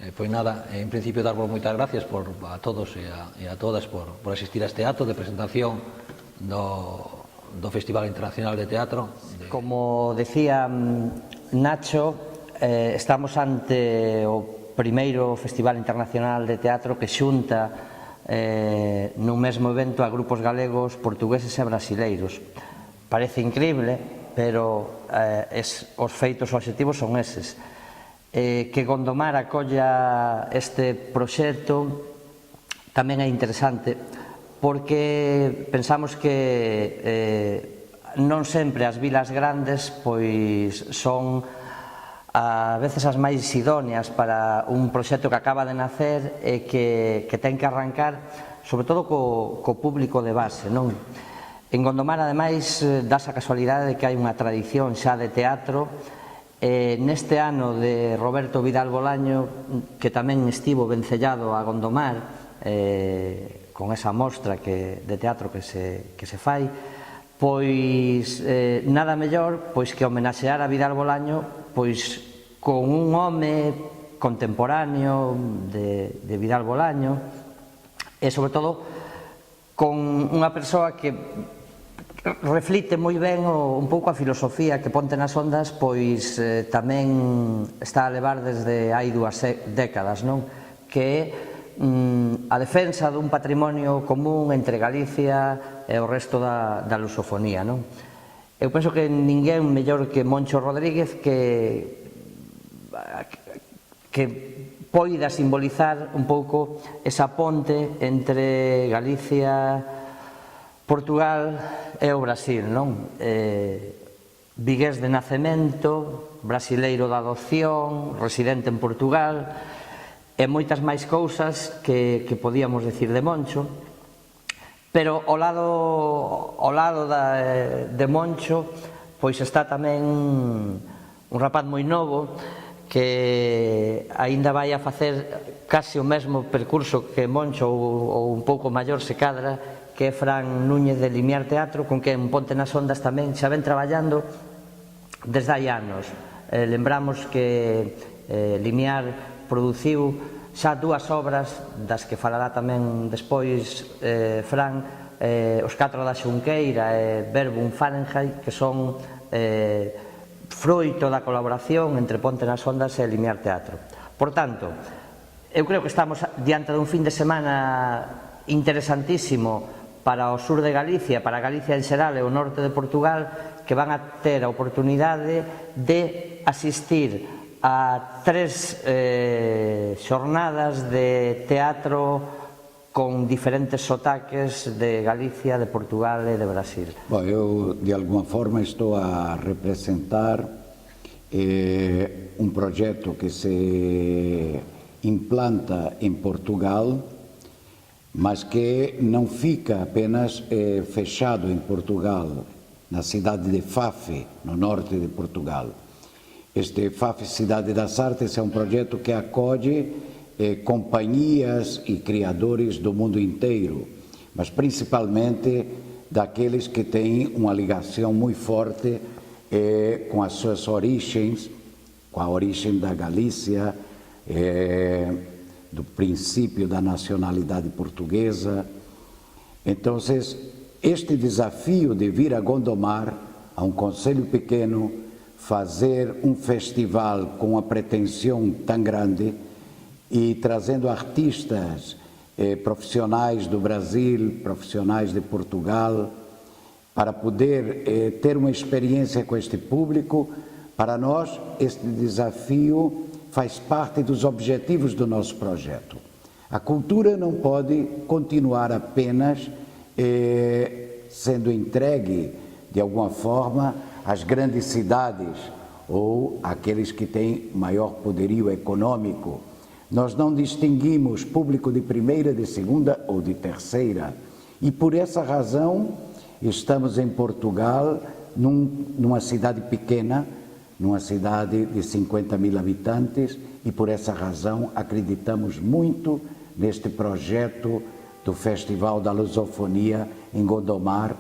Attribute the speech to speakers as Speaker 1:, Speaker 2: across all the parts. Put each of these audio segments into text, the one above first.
Speaker 1: Pois nada, en principio darvos moitas gracias a todos e a todas por asistir a este acto de presentación do Festival Internacional de Teatro.
Speaker 2: Como decía Nacho, estamos ante o primeiro Festival Internacional de Teatro que xunta nun mesmo evento a grupos galegos, portugueses e brasileiros. Parece increíble, pero os feitos obxectivos son eses. Que Gondomar acolla este proxecto tamén é interesante porque pensamos que non sempre as vilas grandes pois son a veces as máis idóneas para un proxecto que acaba de nacer e que ten que arrancar sobre todo co público de base, non? En Gondomar, ademais, dase a casualidade de que hai unha tradición xa de teatro. Neste ano de Roberto Vidal Bolaño, que tamén estivo vencellado a Gondomar con esa mostra de teatro que se fai, pois nada mellor pois que homenaxear a Vidal Bolaño pois con un home contemporáneo de Vidal Bolaño e sobre todo con unha persoa que reflite moi ben un pouco a filosofía que Ponte nas Ondas pois tamén está a levar desde hai 2 décadas, non? Que é a defensa dun patrimonio común entre Galicia e o resto da lusofonía, non? Eu penso que ninguén mellor que Moncho Rodríguez que poida simbolizar un pouco esa ponte entre Galicia, Portugal e o Brasil, non? Vigués de nacemento, brasileiro de adopción, residente en Portugal e moitas máis cousas que podíamos decir de Moncho, pero ao lado de Moncho pois está tamén un rapaz moi novo que aínda vai a facer case o mesmo percurso que Moncho ou un pouco maior se cadra, que é Fran Núñez de Limiar Teatro, con que en Ponte nas Ondas tamén xa ven traballando desde hai anos. Lembramos que Limiar produciu xa 2 obras das que falará tamén despois Fran, Os 4 da Xunqueira e Verbum Fahrenheit, que son froito da colaboración entre Ponte nas Ondas e Limiar Teatro. Por tanto, eu creo que estamos diante dun fin de semana interesantísimo para o sur de Galicia, para Galicia en xeral e o norte de Portugal, que van a ter a oportunidade de asistir a 3 xornadas de teatro con diferentes sotaques de Galicia, de Portugal e de Brasil.
Speaker 3: Bom, eu de alguma forma estou a representar un proxecto que se implanta en Portugal, mas que não fica apenas fechado em Portugal, na cidade de Faf, no norte de Portugal. Este Faf Cidade das Artes é um projeto que acolhe companhias e criadores do mundo inteiro, mas principalmente daqueles que têm uma ligação muito forte com as suas origens, com a origem da Galícia, do princípio da nacionalidade portuguesa. Então, este desafio de vir a Gondomar, a um concelho pequeno, fazer um festival com uma pretensão tão grande e trazendo artistas profissionais do Brasil, profissionais de Portugal, para poder ter uma experiência com este público, para nós este desafio faz parte dos objetivos do nosso projeto. A cultura não pode continuar apenas sendo entregue, de alguma forma, às grandes cidades ou àqueles que têm maior poderio econômico. Nós não distinguimos público de primeira, de segunda ou de terceira. E por essa razão, estamos em Portugal, numa cidade pequena, numa cidade de 50.000 habitantes, e por essa razão acreditamos muito neste projeto do Festival da Lusofonia em Gondomar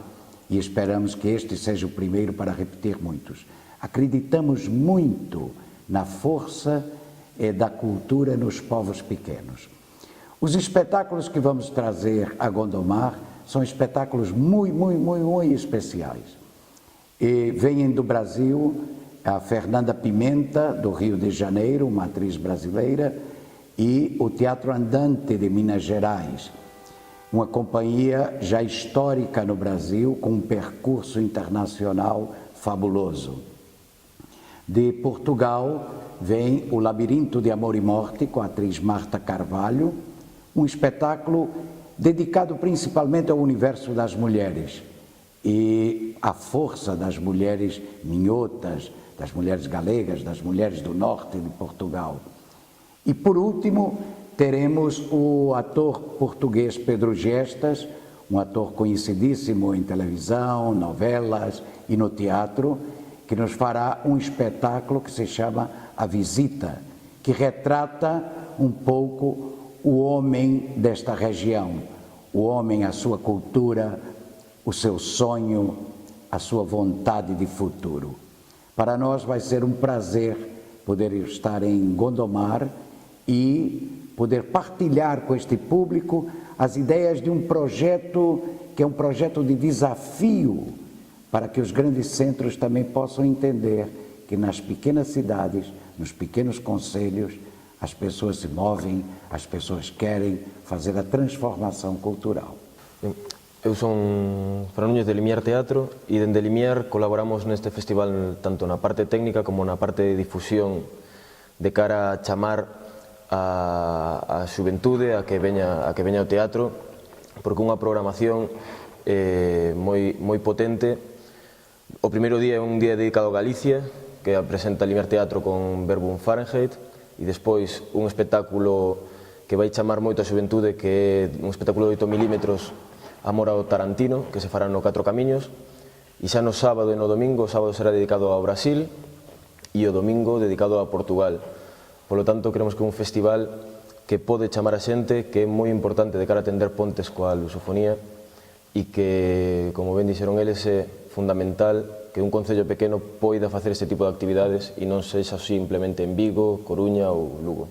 Speaker 3: e esperamos que este seja o primeiro para repetir muitos. Acreditamos muito na força é da cultura nos povos pequenos. Os espetáculos que vamos trazer a Gondomar são espetáculos muito especiais. E vêm do Brasil a Fernanda Pimenta, do Rio de Janeiro, uma atriz brasileira, e o Teatro Andante de Minas Gerais, uma companhia já histórica no Brasil, com um percurso internacional fabuloso. De Portugal vem o Labirinto de Amor e Morte, com a atriz Marta Carvalho, um espetáculo dedicado principalmente ao universo das mulheres e à força das mulheres minhotas, das mulheres galegas, das mulheres do norte de Portugal. E por último, teremos o ator português Pedro Gestas, um ator conhecidíssimo em televisão, novelas e no teatro, que nos fará um espetáculo que se chama A Visita, que retrata um pouco o homem desta região, o homem, a sua cultura, o seu sonho, a sua vontade de futuro. Para nós vai ser um prazer poder estar em Gondomar e poder partilhar com este público as ideias de um projeto que é um projeto de desafio para que os grandes centros também possam entender que nas pequenas cidades, nos pequenos concelhos, as pessoas se movem, as pessoas querem fazer a transformação cultural.
Speaker 4: Eu son Fran Núñez de Limiar Teatro e dende Limiar colaboramos neste festival tanto na parte técnica como na parte de difusión de cara a chamar a xuventude a que veña ao teatro, porque unha programación moi potente. O primeiro día é un día dedicado a Galicia, que presenta Limiar Teatro con Verbum Fahrenheit, e despois un espectáculo que vai chamar moito a xuventude, que é un espectáculo de 8 milímetros, Amor ao Tarantino, que se fará no Catro Camiños, e xa no sábado e no domingo, o sábado será dedicado ao Brasil e o domingo dedicado a Portugal. Polo tanto, creemos que é un festival que pode chamar a xente, que é moi importante de cara a tender pontes coa lusofonía e que, como ben dixeron eles, é fundamental que un concello pequeno poida facer este tipo de actividades e non sexa simplemente en Vigo, Coruña ou Lugo.